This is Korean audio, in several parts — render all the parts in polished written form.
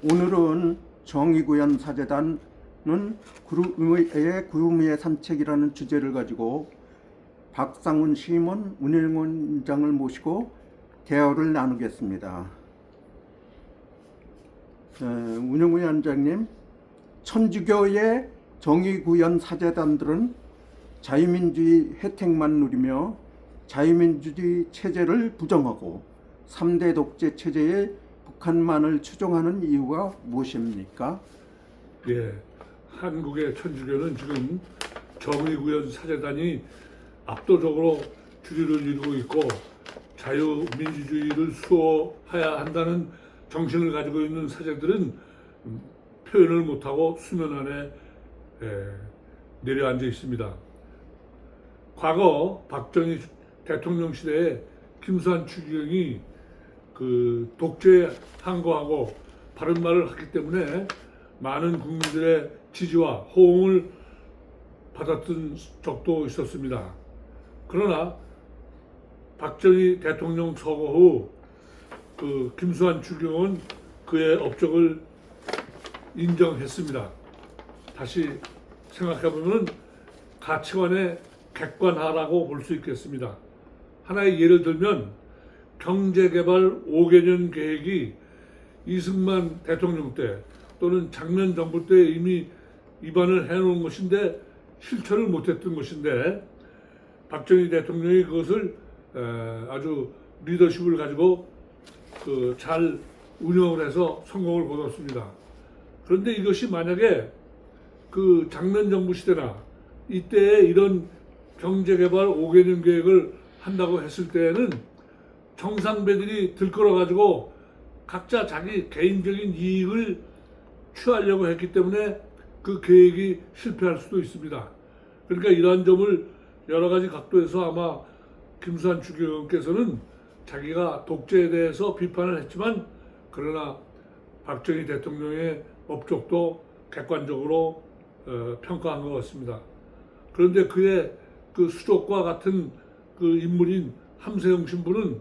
오늘은 정의구현 사재단은 구름위의 산책이라는 주제를 가지고 박상훈 시임원 운영원장을 모시고 대화를 나누겠습니다. 운영위원장님, 천주교의 정의구현 사재단들은 자유민주주의 혜택만 누리며 자유민주주의 체제를 부정하고 3대 독재 체제의 북한만을 추종하는 이유가 무엇입니까? 예, 한국의 천주교는 지금 정의구현 사재단이 압도적으로 주류를 이루고 있고 자유민주주의를 수호해야 한다는 정신을 가지고 있는 사제들은 표현을 못하고 수면 안에 내려앉아 있습니다. 과거 박정희 대통령 시대에 김수환 추기경이 그 독재에 항거하고 바른 말을 했기 때문에 많은 국민들의 지지와 호응을 받았던 적도 있었습니다. 그러나 박정희 대통령 서거 후 그 김수환 추기경은 그의 업적을 인정했습니다. 다시 생각해보면 가치관의 객관화라고 볼 수 있겠습니다. 하나의 예를 들면 경제개발 5개년 계획이 이승만 대통령 때 또는 장면 정부 때 이미 입안을 해놓은 것인데 실천을 못했던 것인데 박정희 대통령이 그것을 아주 리더십을 가지고 잘 운영을 해서 성공을 거뒀습니다. 그런데 이것이 만약에 그 장면 정부 시대나 이때에 이런 경제개발 5개년 계획을 한다고 했을 때에는 정상배들이 들끓어 가지고 각자 자기 개인적인 이익을 취하려고 했기 때문에 그 계획이 실패할 수도 있습니다. 그러니까 이러한 점을 여러 가지 각도에서 아마 김수환 추기경께서는 자기가 독재에 대해서 비판을 했지만 그러나 박정희 대통령의 업적도 객관적으로 평가한 것 같습니다. 그런데 그의 그 수족과 같은 그 인물인 함세영 신부는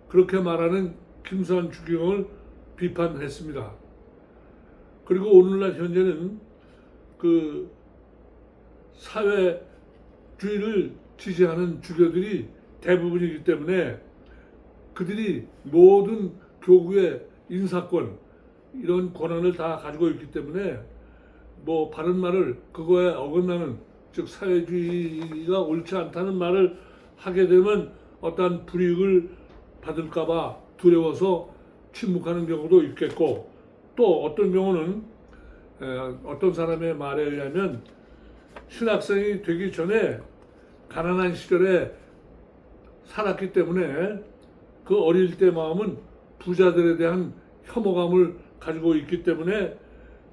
그렇게 말하는 김수환 추기경을 비판했습니다. 그리고 오늘날 현재는 그 사회주의를 지지하는 주교들이 대부분이기 때문에 그들이 모든 교구의 인사권 이런 권한을 다 가지고 있기 때문에 뭐 바른 말을 그거에 어긋나는 즉 사회주의가 옳지 않다는 말을 하게 되면 어떠한 불이익을 받을까봐 두려워서 침묵하는 경우도 있겠고 또 어떤 경우는 어떤 사람의 말에 의하면 신학생이 되기 전에 가난한 시절에 살았기 때문에 그 어릴 때 마음은 부자들에 대한 혐오감을 가지고 있기 때문에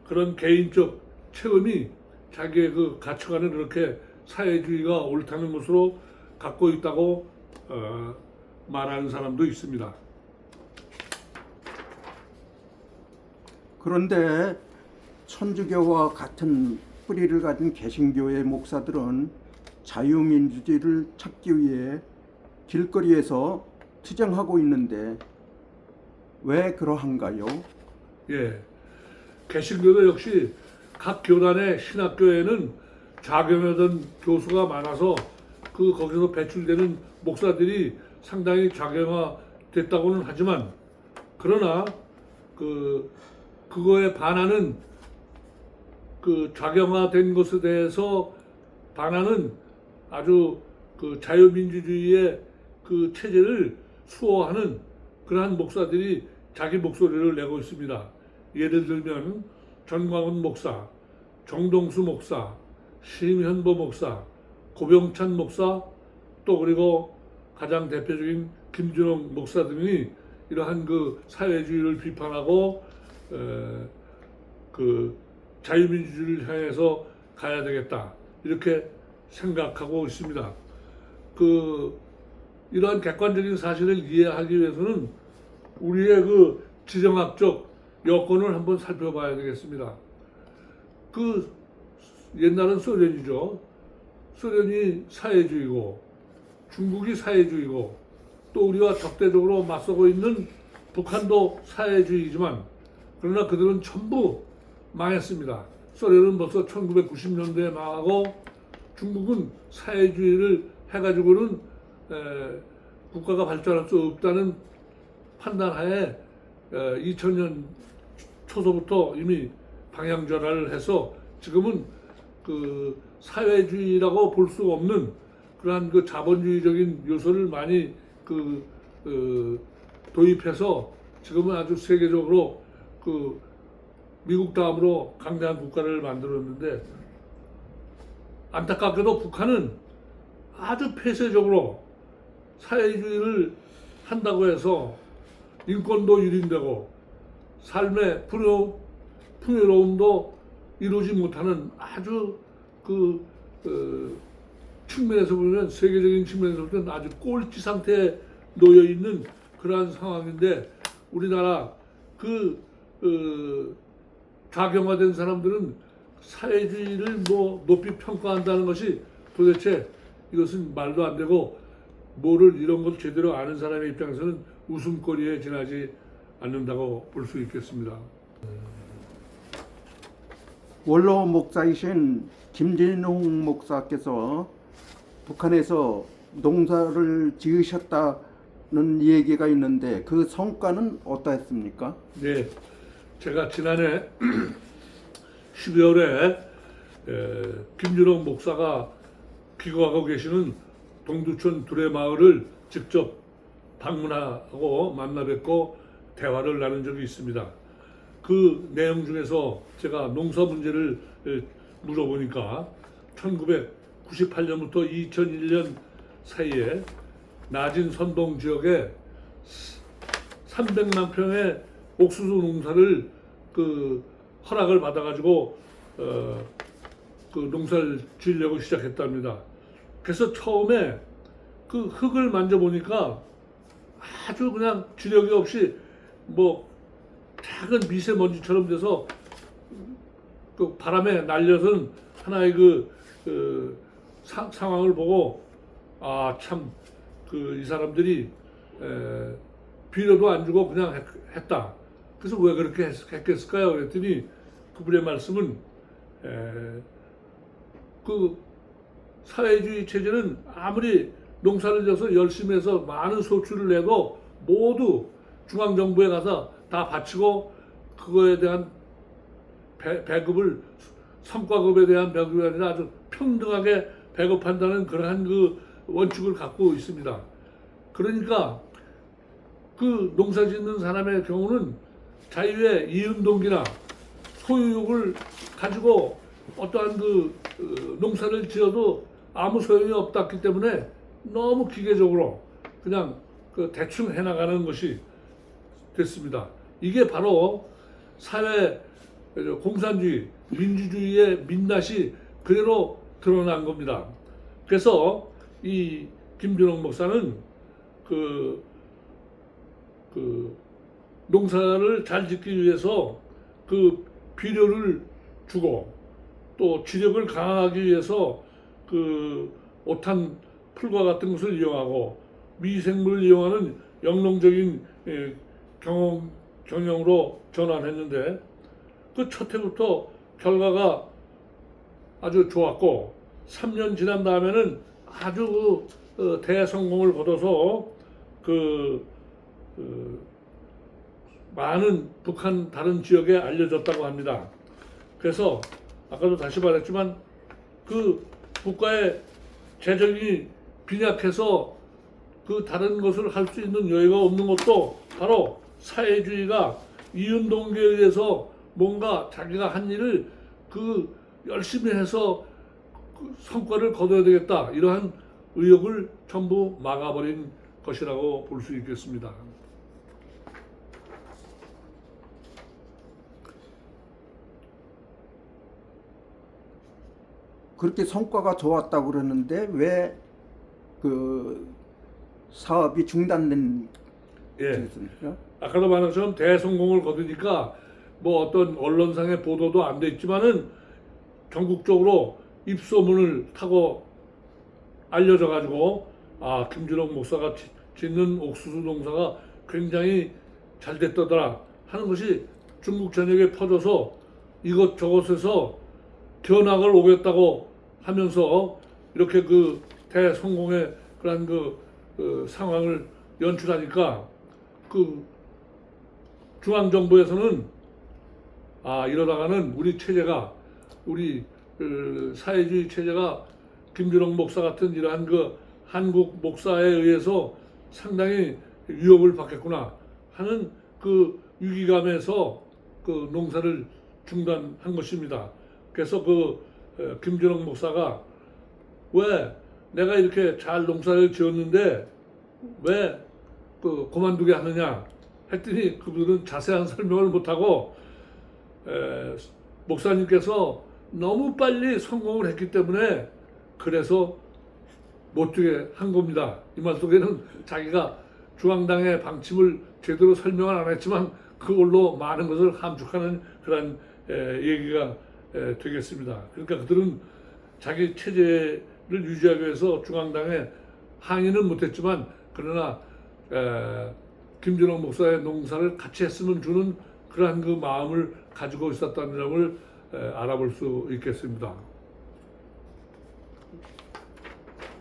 그런 개인적 체험이 자기의 그 가치관을 그렇게 사회주의가 옳다는 것으로 갖고 있다고 말하는 사람도 있습니다. 그런데 천주교와 같은 뿌리를 가진 개신교의 목사들은 자유민주주의를 찾기 위해 길거리에서 투쟁하고 있는데 왜 그러한가요? 예, 개신교도 역시 각 교단의 신학교에는 좌경하던 교수가 많아서 거기서 배출되는 목사들이 상당히 좌경화됐다고는 하지만 그러나 그거에 반하는 그 좌경화된 것에 대해서 반하는 아주 그 자유민주주의의 그 체제를 수호하는 그러한 목사들이 자기 목소리를 내고 있습니다. 예를 들면 전광훈 목사, 정동수 목사, 심현보 목사, 고병찬 목사, 또 그리고 가장 대표적인 김준홍 목사 등이 이러한 그 사회주의를 비판하고 그 자유민주주의를 향해서 가야 되겠다 이렇게 생각하고 있습니다. 이러한 객관적인 사실을 이해하기 위해서는 우리의 그 지정학적 여건을 한번 살펴봐야 되겠습니다. 옛날은 소련이죠. 소련이 사회주의고 중국이 사회주의고 또 우리와 적대적으로 맞서고 있는 북한도 사회주의지만 그러나 그들은 전부 망했습니다. 소련은 벌써 1990년대에 망하고 중국은 사회주의를 해가지고는 국가가 발전할 수 없다는 판단하에 2000년 초서부터 이미 방향 전환을 해서 지금은 그 사회주의라고 볼 수 없는 그러한 그 자본주의적인 요소를 많이 도입해서 지금은 아주 세계적으로 그 미국 다음으로 강대한 국가를 만들었는데, 안타깝게도 북한은 아주 폐쇄적으로 사회주의를 한다고 해서 인권도 유린되고 삶의 풍요로움도 이루지 못하는 아주 측면에서 보면, 세계적인 측면에서 보면 아주 꼴찌 상태에 놓여 있는 그러한 상황인데, 우리나라 좌경화된 사람들은 사회주의를 높이 평가한다는 것이 도대체 이것은 말도 안 되고, 뭐를 이런 걸 제대로 아는 사람의 입장에서는 웃음거리에 지나지 않는다고 볼 수 있겠습니다. 원로 목사이신 김진웅 목사께서 북한에서 농사를 지으셨다는 얘기가 있는데 그 성과는 어떠했습니까? 네, 제가 지난해 12월에 김준홍 목사가 기거하고 계시는 동두천 두레마을을 직접 방문하고 만나 뵙고 대화를 나눈 적이 있습니다. 그 내용 중에서 제가 농사 문제를 물어보니까 1998년부터 2001년 사이에 나진 선동 지역에 300만 평의 옥수수 농사를 허락을 받아가지고 농사를 지으려고 시작했답니다. 그래서 처음에 그 흙을 만져보니까 아주 그냥 지력이 없이 작은 미세먼지처럼 돼서 그 바람에 날려선 하나의 상황을 보고, 참 이 사람들이 비료도 안 주고 그냥 했다. 그래서 왜 그렇게 했겠을까요? 그랬더니 그분의 말씀은 그 사회주의 체제는 아무리 농사를 져서 열심히 해서 많은 소출을 내도 모두 중앙정부에 가서 다 바치고 그거에 대한 배급을, 성과급에 대한 배급이 아니라 아주 평등하게 배급한다는 그러한 원칙을 갖고 있습니다. 그러니까 그 농사 짓는 사람의 경우는 자유의 이윤동기나 소유욕을 가지고 어떠한 농사를 지어도 아무 소용이 없었기 때문에 너무 기계적으로 그냥 대충 해나가는 것이 됐습니다. 이게 바로 사회 공산주의, 민주주의의 민낯이 그대로 드러난 겁니다. 그래서 이 김준홍 목사는 농사를 잘 짓기 위해서 비료를 주고 또 지력을 강화하기 위해서 오탄 풀과 같은 것을 이용하고 미생물을 이용하는 영농적인 경영으로 전환했는데, 첫 해부터 결과가 아주 좋았고 3년 지난 다음에는 아주 대성공을 거둬서 많은 북한 다른 지역에 알려졌다고 합니다. 그래서 아까도 다시 말했지만 국가의 재정이 빈약해서 다른 것을 할 수 있는 여유가 없는 것도 바로 사회주의가 이윤동기에 의해서 뭔가 자기가 한 일을 열심히 해서 성과를 거둬야 되겠다, 이러한 의욕을 전부 막아버린 것이라고 볼 수 있겠습니다. 그렇게 성과가 좋았다고 그러는데 왜 사업이 중단된 것입니까? 아까도 말한 것처럼 대성공을 거두니까 어떤 언론상의 보도도 안 돼 있지만은 전국적으로 입소문을 타고 알려져 가지고 김준홍 목사가 짓는 옥수수 농사가 굉장히 잘 됐더라 하는 것이 중국 전역에 퍼져서 이것저것에서 견학을 오겠다고 하면서 이렇게 그 대성공의 그런 그 상황을 연출하니까 그 중앙정부에서는 이러다가는 우리 체제가 우리 사회주의 체제가 김준홍 목사 같은 이러한 그 한국 목사에 의해서 상당히 위협을 받겠구나 하는 그 위기감에서 그 농사를 중단한 것입니다. 그래서 그 김준홍 목사가 왜 내가 이렇게 잘 농사를 지었는데 왜 그 그만두게 하느냐 했더니 그분은 자세한 설명을 못하고 목사님께서 너무 빨리 성공을 했기 때문에 그래서 못 두게 한 겁니다. 이 말 속에는 자기가 중앙당의 방침을 제대로 설명을 안 했지만 그걸로 많은 것을 함축하는 그런 얘기가 되겠습니다. 그러니까 그들은 자기 체제를 유지하기 위해서 중앙당에 항의는 못했지만 그러나 김준홍 목사의 농사를 같이 했으면 주는 그러한 그 마음을 가지고 있었다는 점을 알아볼 수 있겠습니다.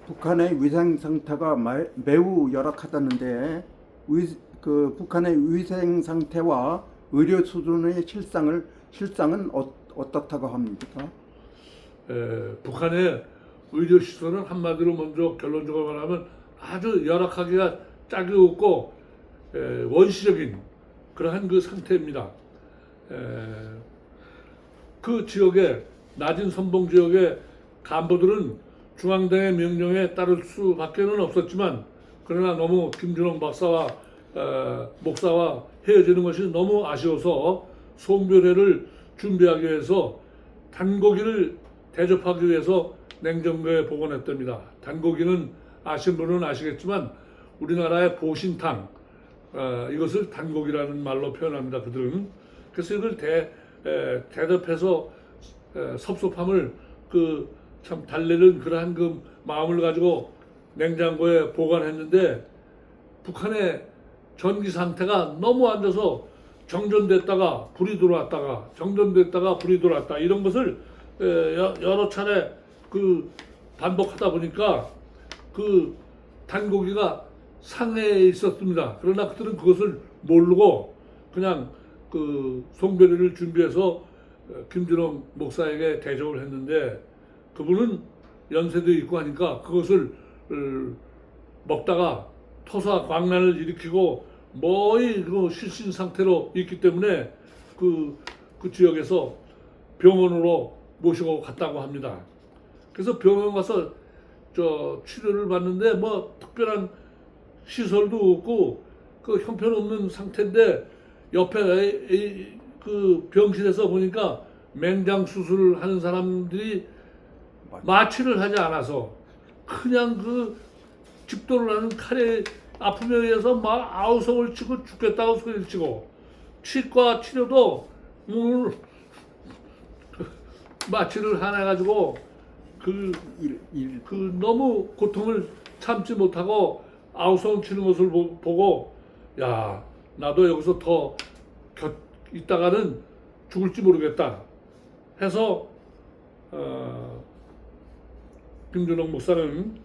북한의 위생 상태가 매우 열악하다는데 그 북한의 위생 상태와 의료 수준의 실상은 어떻다고 합니까? 북한의 의료 시설은 한마디로 먼저 결론적으로 말하면 아주 열악하기가 짝이 없고 원시적인 그러한 그 상태입니다. 그 지역에 낮은 선봉 지역의 간부들은 중앙당의 명령에 따를 수밖에는 없었지만 그러나 너무 김준홍 박사와 목사와 헤어지는 것이 너무 아쉬워서 송별회를 준비하기 위해서 단고기를 대접하기 위해서 냉장고에 보관했답니다. 단고기는 아시는 분은 아시겠지만 우리나라의 보신탕 이것을 단고기라는 말로 표현합니다. 그들은 그래서 이걸 대접해서 섭섭함을 참 달래는 그러한 그 마음을 가지고 냉장고에 보관했는데 북한의 전기 상태가 너무 안 좋아서 정전됐다가 불이 들어왔다가 정전됐다가 불이 들어왔다 이런 것을 여러 차례 그 반복하다 보니까 그 단고기가 상해에 있었습니다. 그러나 그들은 그것을 모르고 그냥 그 송별회를 준비해서 김준홍 목사에게 대접을 했는데 그분은 연세도 있고 하니까 그것을 먹다가 토사 광란을 일으키고 거의 그 실신 상태로 있기 때문에 그 지역에서 병원으로 모시고 갔다고 합니다. 그래서 병원 가서 치료를 받는데 뭐 특별한 시설도 없고 그 형편없는 상태인데 옆에 그 병실에서 보니까 맹장 수술을 하는 사람들이 마취를 하지 않아서 그냥 그 집도를 하는 칼에 아픔에 의해서 막 아우성을 치고 죽겠다고 소리를 치고 치과 치료도 마취를 하나 가지고 그 너무 고통을 참지 못하고 아우성 치는 것을 보고 야 나도 여기서 더 있다가는 죽을지 모르겠다 해서 김준홍 목사는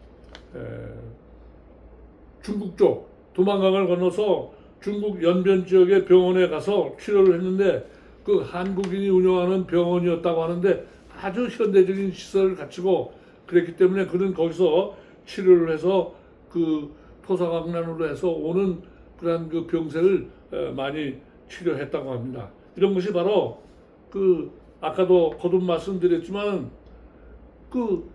중국 쪽 도망강을 건너서 중국 연변 지역의 병원에 가서 치료를 했는데 그 한국인이 운영하는 병원이었다고 하는데 아주 현대적인 시설을 갖추고 그랬기 때문에 그는 거기서 치료를 해서 그 토사광란으로 해서 오는 그런 그 병세를 많이 치료했다고 합니다. 이런 것이 바로 그 아까도 거듭 말씀드렸지만 그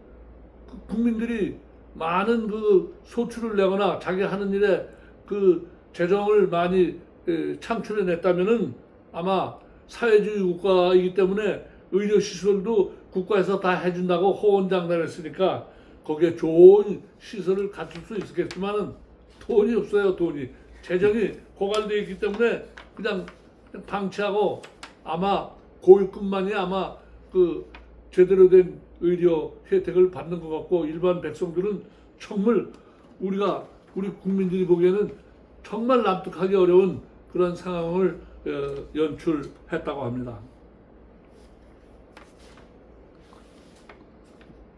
국민들이 많은 그 소출을 내거나 자기 하는 일에 그 재정을 많이 창출해냈다면은 아마 사회주의 국가이기 때문에 의료시설도 국가에서 다 해준다고 호언장담했으니까 거기에 좋은 시설을 갖출 수 있겠지만은 돈이 없어요. 돈이 재정이 고갈되어 있기 때문에 그냥 방치하고 아마 고위급만이 아마 그 제대로 된 의료 혜택을 받는 것 같고 일반 백성들은 정말 우리 국민들이 보기에는 정말 납득하기 어려운 그런 상황을 연출했다고 합니다.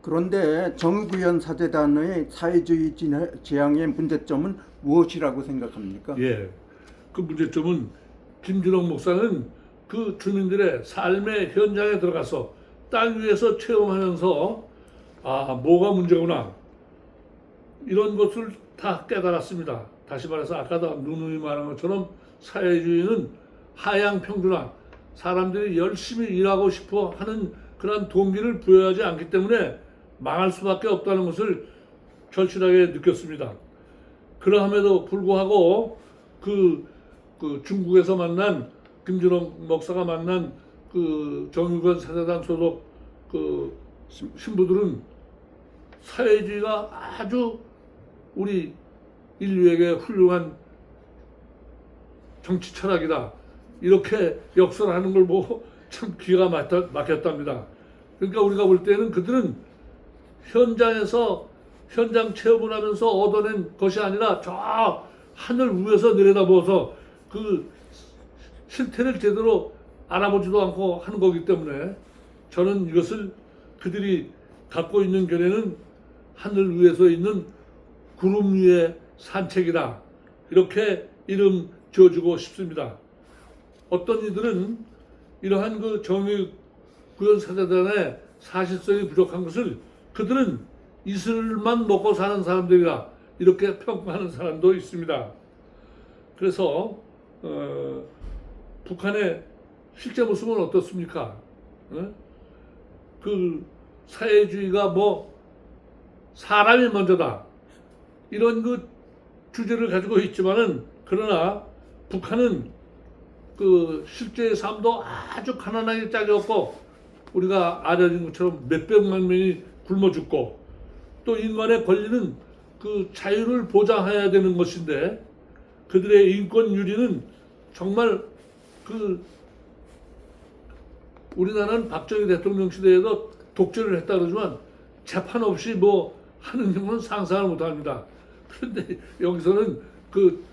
그런데 정의구현 사재단의 사회주의 지향의 문제점은 무엇이라고 생각합니까? 예, 그 문제점은 김준옥 목사는 그 주민들의 삶의 현장에 들어가서 땅 위에서 체험하면서 뭐가 문제구나 이런 것을 다 깨달았습니다. 다시 말해서 아까도 누누이 말한 것처럼 사회주의는 하향 평준화, 사람들이 열심히 일하고 싶어 하는 그런 동기를 부여하지 않기 때문에 망할 수밖에 없다는 것을 절실하게 느꼈습니다. 그러함에도 불구하고 그 중국에서 만난 김준옥 목사가 만난 그 정의구현 사재단 소속 그 신부들은 사회주의가 아주 우리 인류에게 훌륭한 정치 철학이다 이렇게 역설하는 걸 보고 참 기가 막혔답니다. 그러니까 우리가 볼 때는 그들은 현장에서 현장 체험을 하면서 얻어낸 것이 아니라 저 하늘 위에서 내려다보아서 그 실태를 제대로 알아보지도 않고 하는 거기 때문에 저는 이것을 그들이 갖고 있는 견해는 하늘 위에서 있는 구름 위의 산책이다 이렇게 이름 지어주고 싶습니다. 어떤 이들은 이러한 그 정의구현 사재단의 사실성이 부족한 것을 그들은 이슬만 먹고 사는 사람들이라 이렇게 평가하는 사람도 있습니다. 그래서 북한의 실제 모습은 어떻습니까? 그 사회주의가 뭐 사람이 먼저다 이런 그 주제를 가지고 있지만은 그러나 북한은 그 실제 삶도 아주 가난하게 짜겼고 우리가 알려진 것처럼 몇백만 명이 굶어 죽고 또 인간의 권리는 그 자유를 보장해야 되는 것인데 그들의 인권 유리는 정말 그 우리나라는 박정희 대통령 시대에도 독재를 했다 그러지만 재판 없이 뭐 하는 경우는 상상을 못합니다. 그런데 여기서는 그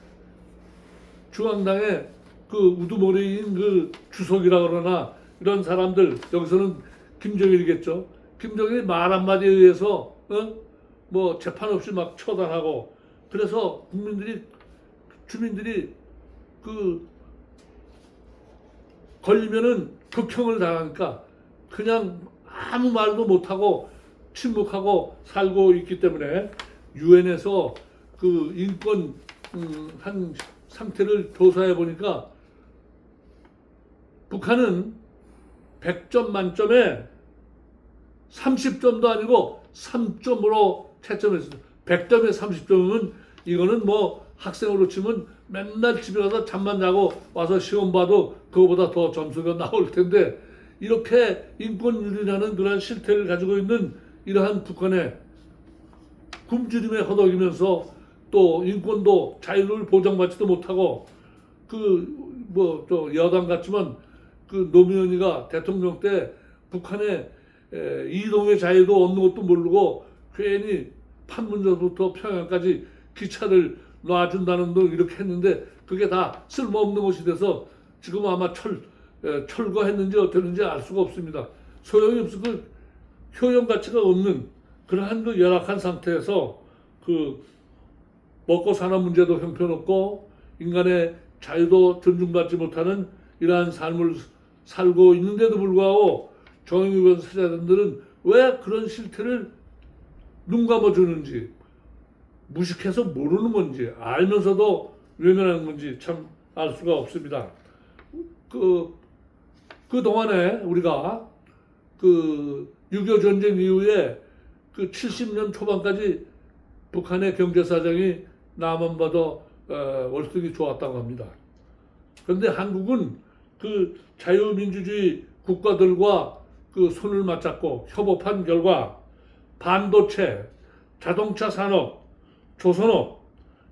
중앙당의 그 우두머리인 그 주석이라 그러나 이런 사람들 여기서는 김정일이겠죠. 김정일이 말 한마디에 의해서 뭐 재판 없이 막 처단하고 그래서 주민들이 그 걸리면은 극형을 당하니까 그냥 아무 말도 못하고 침묵하고 살고 있기 때문에 유엔에서 그 인권 한 상태를 조사해 보니까 북한은 100점 만점에 30점도 아니고 3점으로 채점했습니다. 100점에 30점이면 이거는 뭐 학생으로 치면 맨날 집에 가서 잠만 자고 와서 시험 봐도 그거보다 더 점수가 나올 텐데 이렇게 인권윤리라는 그런 실태를 가지고 있는 이러한 북한의 굶주림에 허덕이면서 또 인권도 자유를 보장받지도 못하고 그 뭐 저 여당 같지만 그 노무현이가 대통령 때 북한의 이동의 자유도 얻는 것도 모르고 괜히 판문점부터 평양까지 기차를 놔준다는 등 이렇게 했는데 그게 다 쓸모없는 것이 돼서 지금 아마 철거했는지 어땠는지 알 수가 없습니다. 소용이 없어 그 효용 가치가 없는 그러한 그 열악한 상태에서 그 먹고 사는 문제도 형편없고 인간의 자유도 존중받지 못하는 이러한 삶을 살고 있는데도 불구하고 정의구현 사재단들은 왜 그런 실태를 눈 감아주는지 무식해서 모르는 건지 알면서도 외면하는 건지 참 알 수가 없습니다. 그 동안에 우리가 그 6.25 전쟁 이후에 그 70년 초반까지 북한의 경제 사정이 남한보다 월등히 좋았다고 합니다. 그런데 한국은 그 자유민주주의 국가들과 그 손을 맞잡고 협업한 결과 반도체, 자동차 산업, 조선업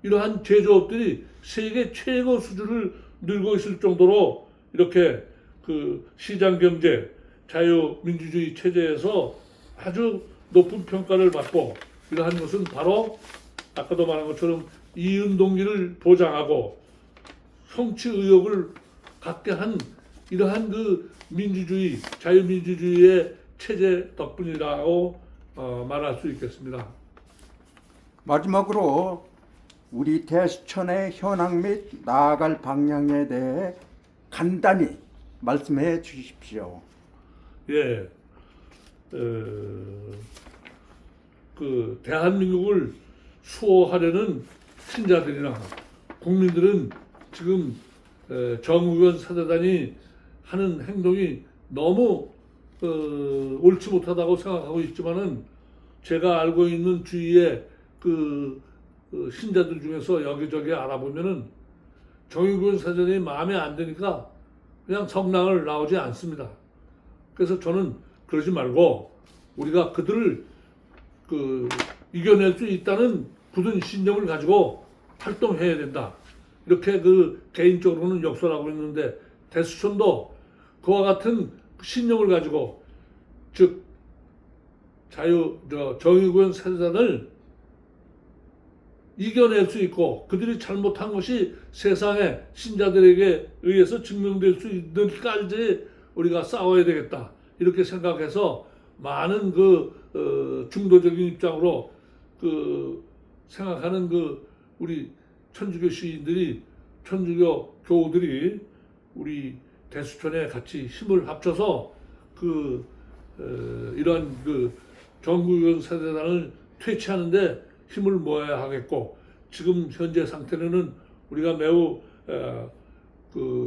이러한 제조업들이 세계 최고 수준을 늘고 있을 정도로 이렇게 그 시장 경제, 자유민주주의 체제에서 아주 높은 평가를 받고 이러한 것은 바로 아까도 말한 것처럼 이윤 동기를 보장하고 성취 의욕을 갖게 한 이러한 그 민주주의, 자유민주주의의 체제 덕분이라고 말할 수 있겠습니다. 마지막으로 우리 대수촌의 현황 및 나아갈 방향에 대해 간단히 말씀해 주십시오. 예, 그 대한민국을 수호하려는 신자들이나 국민들은 지금 정의원 사대단이 하는 행동이 너무 옳지 못하다고 생각하고 있지만은 제가 알고 있는 주위에 그 신자들 중에서 여기저기 알아보면은 정의구현 사대단이 마음에 안 드니까 그냥 성당을 나오지 않습니다. 그래서 저는 그러지 말고 우리가 그들을 이겨낼 수 있다는 굳은 신념을 가지고 활동해야 된다. 이렇게 개인적으로는 역설하고 있는데 대수촌도 그와 같은 신념을 가지고 즉 정의구현 사대단을 이겨낼 수 있고 그들이 잘못한 것이 세상에 신자들에게 의해서 증명될 수 있는까지 우리가 싸워야 되겠다. 이렇게 생각해서 많은 중도적인 입장으로 생각하는 우리 천주교 시인들이 천주교 교우들이 우리 대수촌에 같이 힘을 합쳐서 이러한 정의구현 사대단을 퇴치하는데 힘을 모아야 하겠고 지금 현재 상태는 우리가 매우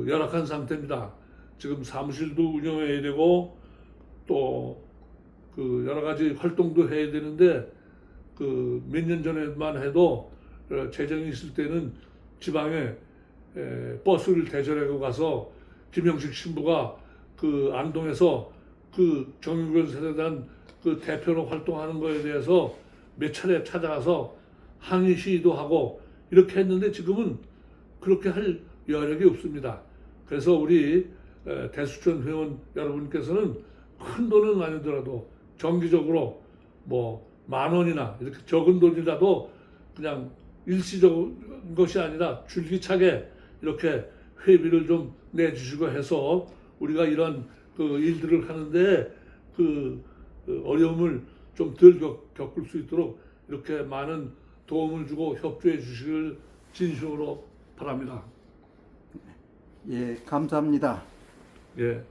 열악한 상태입니다. 지금 사무실도 운영해야 되고 또 여러 가지 활동도 해야 되는데 몇 년 전에만 해도 재정이 있을 때는 지방에 버스를 대절하고 가서 김영식 신부가 안동에서 정의구현 사대단 대표로 활동하는 거에 대해서 몇 차례 찾아가서 항의 시위도 하고 이렇게 했는데 지금은 그렇게 할 여력이 없습니다. 그래서 우리 대수촌 회원 여러분께서는 큰 돈은 아니더라도 정기적으로 뭐 10,000원이나 이렇게 적은 돈이라도 그냥 일시적인 것이 아니라 줄기차게 이렇게 회비를 좀 내주시고 해서 우리가 이런 일들을 하는데 어려움을 좀 덜 겪을 수 있도록 이렇게 많은 도움을 주고 협조해 주시길 진심으로 바랍니다. 예, 감사합니다. 예.